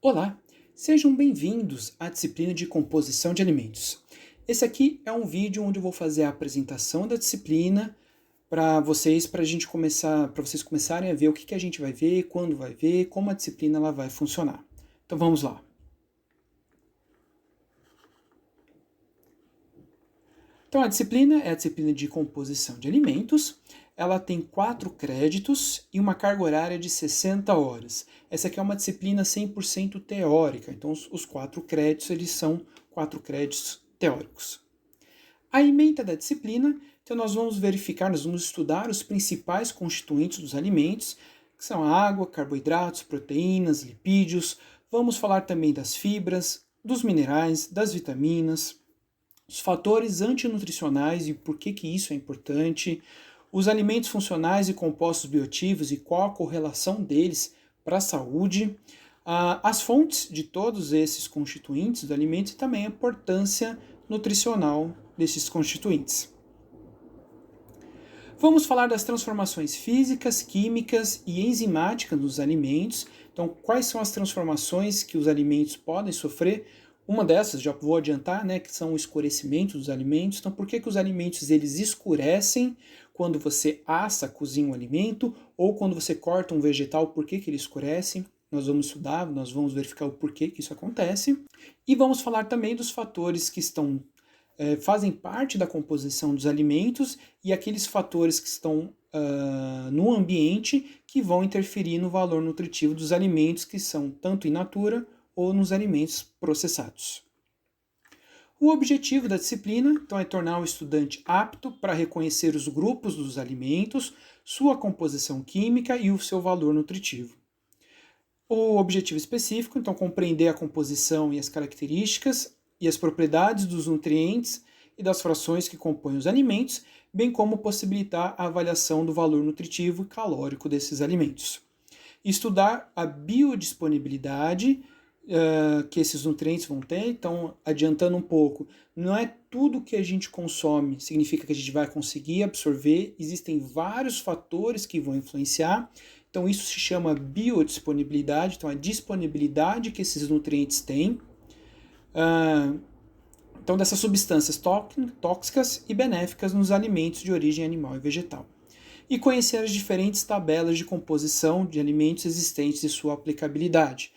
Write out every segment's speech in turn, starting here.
Olá, sejam bem-vindos à disciplina de composição de alimentos. Esse aqui é um vídeo onde eu vou fazer a apresentação da disciplina para gente começar, para vocês começarem a ver o que a gente vai ver, quando vai ver, como a disciplina ela vai funcionar. Então vamos lá. Então a disciplina é a disciplina de composição de alimentos. Ela tem 4 créditos e uma carga horária de 60 horas. Essa aqui é uma disciplina 100% teórica, então os 4 créditos eles são 4 créditos teóricos. A ementa da disciplina, então nós vamos verificar, nós vamos estudar os principais constituintes dos alimentos, que são a água, carboidratos, proteínas, lipídios. Vamos falar também das fibras, dos minerais, das vitaminas, os fatores antinutricionais e por que isso é importante, os alimentos funcionais e compostos bioativos e qual a correlação deles para a saúde, as fontes de todos esses constituintes do alimento e também a importância nutricional desses constituintes. Vamos falar das transformações físicas, químicas e enzimáticas dos alimentos. Então, quais são as transformações que os alimentos podem sofrer? Uma dessas, já vou adiantar, né, que são o escurecimento dos alimentos. Então, por que os alimentos eles escurecem quando você assa, cozinha um alimento, ou quando você corta um vegetal, por que ele escurece? Nós vamos estudar, nós vamos verificar o porquê que isso acontece. E vamos falar também dos fatores que fazem parte da composição dos alimentos e aqueles fatores que estão no ambiente que vão interferir no valor nutritivo dos alimentos que são tanto in natura ou nos alimentos processados. O objetivo da disciplina, então, é tornar o estudante apto para reconhecer os grupos dos alimentos, sua composição química e o seu valor nutritivo. O objetivo específico, então, compreender a composição e as características e as propriedades dos nutrientes e das frações que compõem os alimentos, bem como possibilitar a avaliação do valor nutritivo e calórico desses alimentos. Estudar a biodisponibilidade que esses nutrientes vão ter. Então, adiantando um pouco, não é tudo que a gente consome significa que a gente vai conseguir absorver, existem vários fatores que vão influenciar, então isso se chama biodisponibilidade, então a disponibilidade que esses nutrientes têm, então dessas substâncias tóxicas e benéficas nos alimentos de origem animal e vegetal. E conhecer as diferentes tabelas de composição de alimentos existentes e sua aplicabilidade.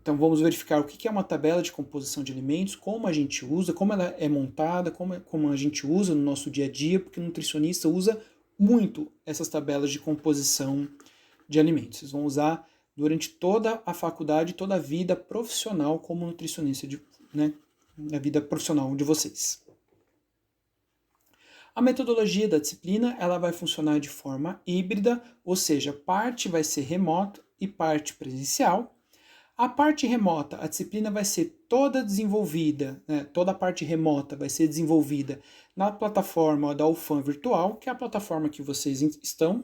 Então vamos verificar o que é uma tabela de composição de alimentos, como a gente usa, como ela é montada, como a gente usa no nosso dia a dia, porque o nutricionista usa muito essas tabelas de composição de alimentos. Vocês vão usar durante toda a faculdade, toda a vida profissional como nutricionista, na vida profissional de vocês. A metodologia da disciplina ela vai funcionar de forma híbrida, ou seja, parte vai ser remota e parte presencial. A parte remota, a disciplina vai ser toda desenvolvida, toda a parte remota vai ser desenvolvida na plataforma da UFAM Virtual, que é a plataforma que vocês estão,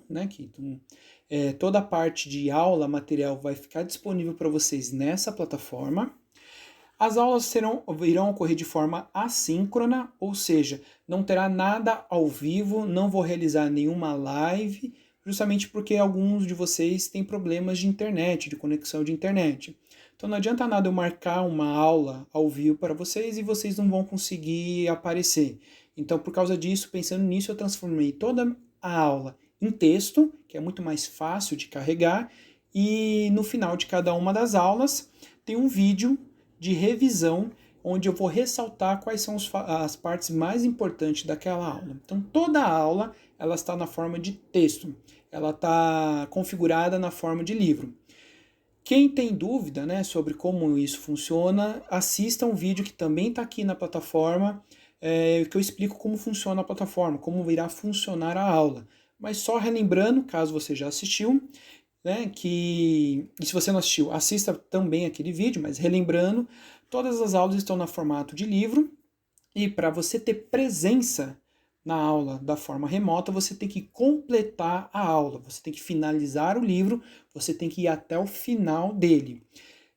toda a parte de aula, material vai ficar disponível para vocês nessa plataforma. As aulas irão ocorrer de forma assíncrona, ou seja, não terá nada ao vivo, não vou realizar nenhuma live, justamente porque alguns de vocês têm problemas de internet, de conexão de internet. Então não adianta nada eu marcar uma aula ao vivo para vocês e vocês não vão conseguir aparecer. Então, por causa disso, pensando nisso, eu transformei toda a aula em texto, que é muito mais fácil de carregar, e no final de cada uma das aulas tem um vídeo de revisão, onde eu vou ressaltar quais são as partes mais importantes daquela aula. Então, toda a aula ela está na forma de texto, ela está configurada na forma de livro. Quem tem dúvida sobre como isso funciona, assista um vídeo que também está aqui na plataforma, que eu explico como funciona a plataforma, como irá funcionar a aula. Mas só relembrando, caso você já assistiu, e se você não assistiu, assista também aquele vídeo, mas relembrando, todas as aulas estão no formato de livro, e para você ter presença na aula da forma remota, você tem que completar a aula, você tem que finalizar o livro, você tem que ir até o final dele.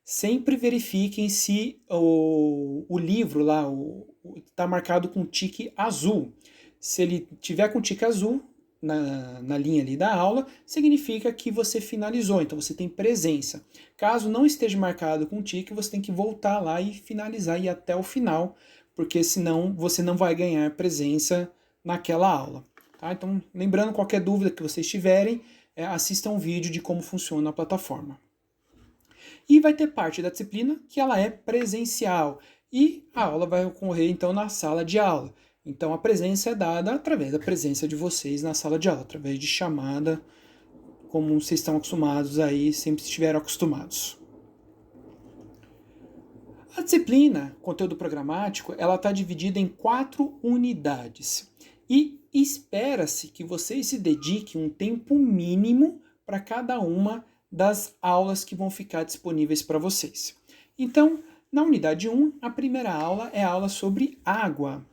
Sempre verifiquem se o livro lá está marcado com tique azul. Se ele tiver com tique azul, na linha ali da aula, significa que você finalizou, então você tem presença. Caso não esteja marcado com tique, você tem que voltar lá e finalizar e ir até o final, porque senão você não vai ganhar presença naquela aula. Tá? Então, lembrando, qualquer dúvida que vocês tiverem, assistam um vídeo de como funciona a plataforma. E vai ter parte da disciplina que ela é presencial, e a aula vai ocorrer então na sala de aula. Então a presença é dada através da presença de vocês na sala de aula, através de chamada, como vocês estão acostumados aí, sempre estiveram acostumados. A disciplina, conteúdo programático, ela está dividida em 4 unidades. E espera-se que vocês se dediquem um tempo mínimo para cada uma das aulas que vão ficar disponíveis para vocês. Então, na unidade 1, a primeira aula é a aula sobre água,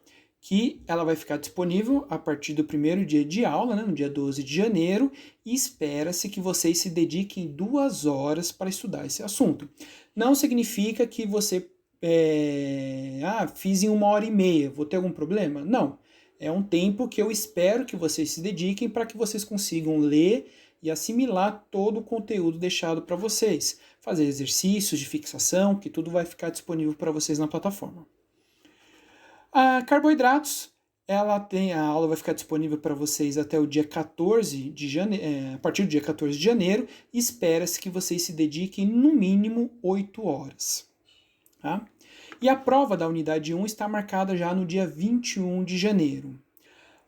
que ela vai ficar disponível a partir do primeiro dia de aula, né, no dia 12 de janeiro, e espera-se que vocês se dediquem 2 horas para estudar esse assunto. Não significa que você fiz em 1h30, vou ter algum problema? Não. É um tempo que eu espero que vocês se dediquem para que vocês consigam ler e assimilar todo o conteúdo deixado para vocês. Fazer exercícios de fixação, que tudo vai ficar disponível para vocês na plataforma. Carboidratos, a aula vai ficar disponível para vocês até o dia 14 de janeiro, a partir do dia 14 de janeiro, e espera-se que vocês se dediquem no mínimo 8 horas. Tá? E a prova da unidade 1 está marcada já no dia 21 de janeiro.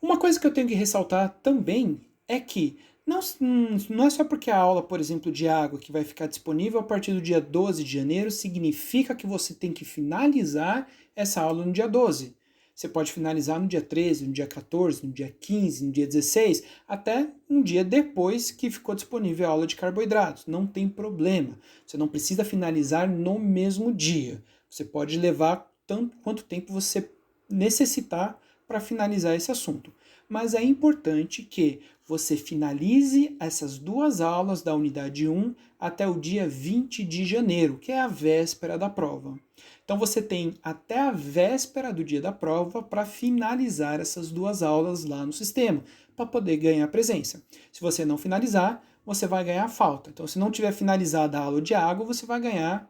Uma coisa que eu tenho que ressaltar também é que não é só porque a aula, por exemplo, de água, que vai ficar disponível a partir do dia 12 de janeiro, significa que você tem que finalizar essa aula no dia 12. Você pode finalizar no dia 13, no dia 14, no dia 15, no dia 16, até um dia depois que ficou disponível a aula de carboidratos. Não tem problema. Você não precisa finalizar no mesmo dia. Você pode levar tanto quanto tempo você necessitar para finalizar esse assunto. Mas é importante que você finalize essas 2 aulas da unidade 1 até o dia 20 de janeiro, que é a véspera da prova. Então você tem até a véspera do dia da prova para finalizar essas 2 aulas lá no sistema, para poder ganhar presença. Se você não finalizar, você vai ganhar falta. Então, se não tiver finalizada a aula de água, você vai ganhar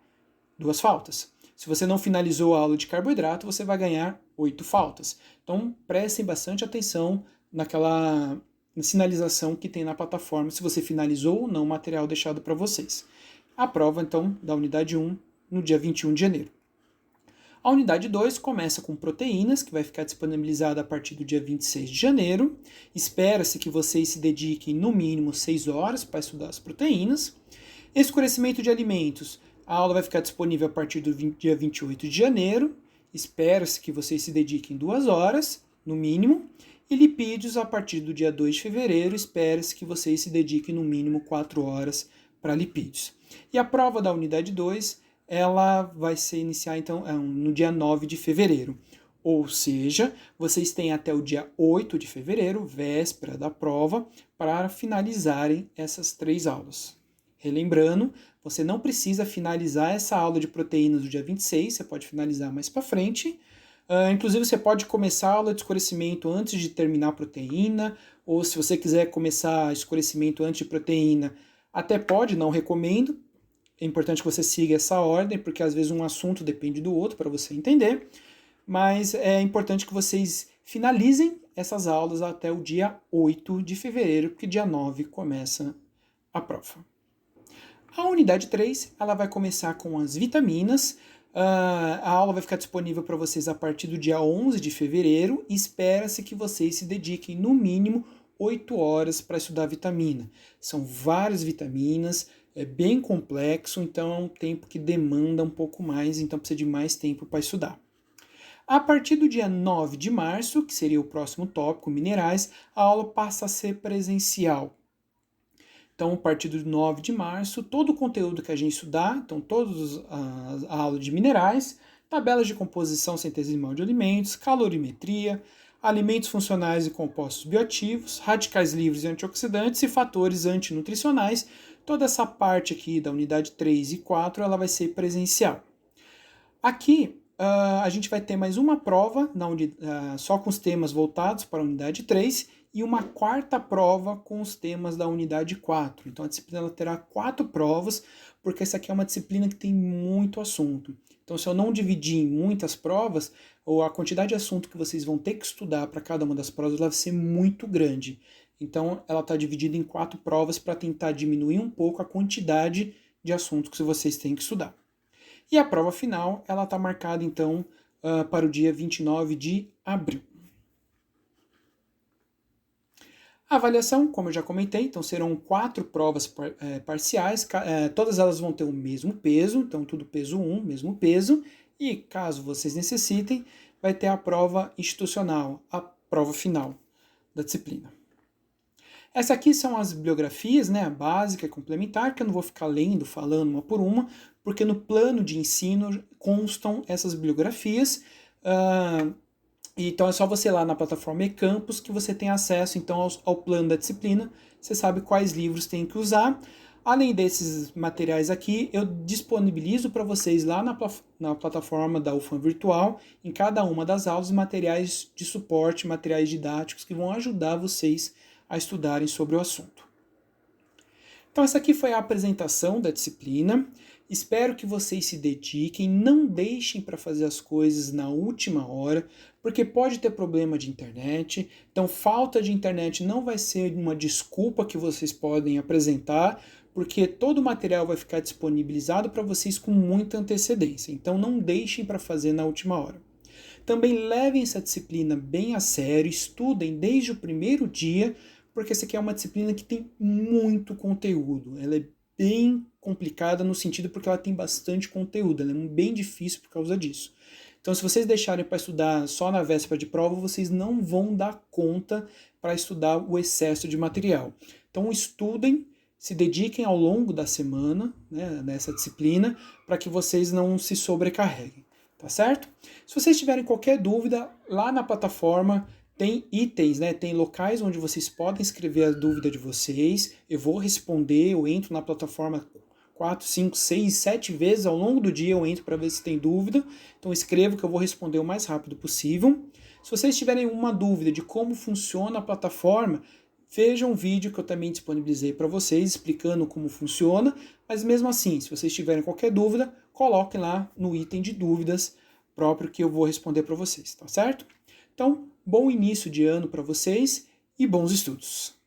2 faltas. Se você não finalizou a aula de carboidrato, você vai ganhar 8 faltas. Então, prestem bastante atenção naquela sinalização que tem na plataforma, se você finalizou ou não o material deixado para vocês. A prova, então, da unidade 1, no dia 21 de janeiro. A unidade 2 começa com proteínas, que vai ficar disponibilizada a partir do dia 26 de janeiro. Espera-se que vocês se dediquem no mínimo 6 horas para estudar as proteínas. Escurecimento de alimentos. A aula vai ficar disponível a partir do dia 28 de janeiro. Espera-se que vocês se dediquem 2 horas, no mínimo. E lipídios, a partir do dia 2 de fevereiro, espera-se que vocês se dediquem no mínimo 4 horas para lipídios. E a prova da unidade 2, ela vai se iniciar então no dia 9 de fevereiro. Ou seja, vocês têm até o dia 8 de fevereiro, véspera da prova, para finalizarem essas 3 aulas. Relembrando, você não precisa finalizar essa aula de proteínas do dia 26, você pode finalizar mais para frente. Inclusive, você pode começar a aula de escurecimento antes de terminar a proteína, ou se você quiser começar escurecimento antes de proteína, até pode, não recomendo. É importante que você siga essa ordem, porque às vezes um assunto depende do outro para você entender. Mas é importante que vocês finalizem essas aulas até o dia 8 de fevereiro, porque dia 9 começa a prova. A unidade 3, ela vai começar com as vitaminas. A aula vai ficar disponível para vocês a partir do dia 11 de fevereiro e espera-se que vocês se dediquem no mínimo 8 horas para estudar vitamina. São várias vitaminas, é bem complexo, então é um tempo que demanda um pouco mais, então precisa de mais tempo para estudar. A partir do dia 9 de março, que seria o próximo tópico, minerais, a aula passa a ser presencial. Então, a partir do 9 de março, todo o conteúdo que a gente estudar, então todas a aula de minerais, tabelas de composição centesimal de alimentos, calorimetria, alimentos funcionais e compostos bioativos, radicais livres e antioxidantes e fatores antinutricionais, toda essa parte aqui da unidade 3 e 4, ela vai ser presencial. Aqui, a gente vai ter mais uma prova só com os temas voltados para a unidade 3, e uma quarta prova com os temas da unidade 4. Então a disciplina ela terá 4 provas, porque essa aqui é uma disciplina que tem muito assunto. Então se eu não dividir em muitas provas, ou a quantidade de assunto que vocês vão ter que estudar para cada uma das provas vai ser muito grande. Então ela está dividida em 4 provas para tentar diminuir um pouco a quantidade de assuntos que vocês têm que estudar. E a prova final, ela está marcada então para o dia 29 de abril. A avaliação, como eu já comentei, então serão 4 provas parciais, todas elas vão ter o mesmo peso, então tudo peso 1, mesmo peso, e caso vocês necessitem, vai ter a prova institucional, a prova final da disciplina. Essa aqui são as bibliografias, né, a básica e complementar, que eu não vou ficar lendo, falando uma por uma, porque no plano de ensino constam essas bibliografias. Então é só você ir lá na plataforma eCampus que você tem acesso então ao plano da disciplina, você sabe quais livros tem que usar. Além desses materiais aqui, eu disponibilizo para vocês lá na plataforma da UFAM Virtual, em cada uma das aulas, materiais de suporte, materiais didáticos que vão ajudar vocês a estudarem sobre o assunto. Então essa aqui foi a apresentação da disciplina. Espero que vocês se dediquem, não deixem para fazer as coisas na última hora, porque pode ter problema de internet. Então falta de internet não vai ser uma desculpa que vocês podem apresentar, porque todo o material vai ficar disponibilizado para vocês com muita antecedência. Então não deixem para fazer na última hora. Também levem essa disciplina bem a sério, estudem desde o primeiro dia, porque essa aqui é uma disciplina que tem muito conteúdo. Ela é bem complicada no sentido porque ela tem bastante conteúdo, ela é bem difícil por causa disso. Então, se vocês deixarem para estudar só na véspera de prova, vocês não vão dar conta para estudar o excesso de material. Então, estudem, se dediquem ao longo da semana, né, nessa disciplina, para que vocês não se sobrecarreguem, tá certo? Se vocês tiverem qualquer dúvida, lá na plataforma tem itens, né? Tem locais onde vocês podem escrever a dúvida de vocês. Eu vou responder, eu entro na plataforma 4, 5, 6, 7 vezes ao longo do dia, eu entro para ver se tem dúvida. Então escrevo que eu vou responder o mais rápido possível. Se vocês tiverem uma dúvida de como funciona a plataforma, vejam um vídeo que eu também disponibilizei para vocês explicando como funciona. Mas mesmo assim, se vocês tiverem qualquer dúvida, coloquem lá no item de dúvidas próprio que eu vou responder para vocês, tá certo? Então, bom início de ano para vocês e bons estudos!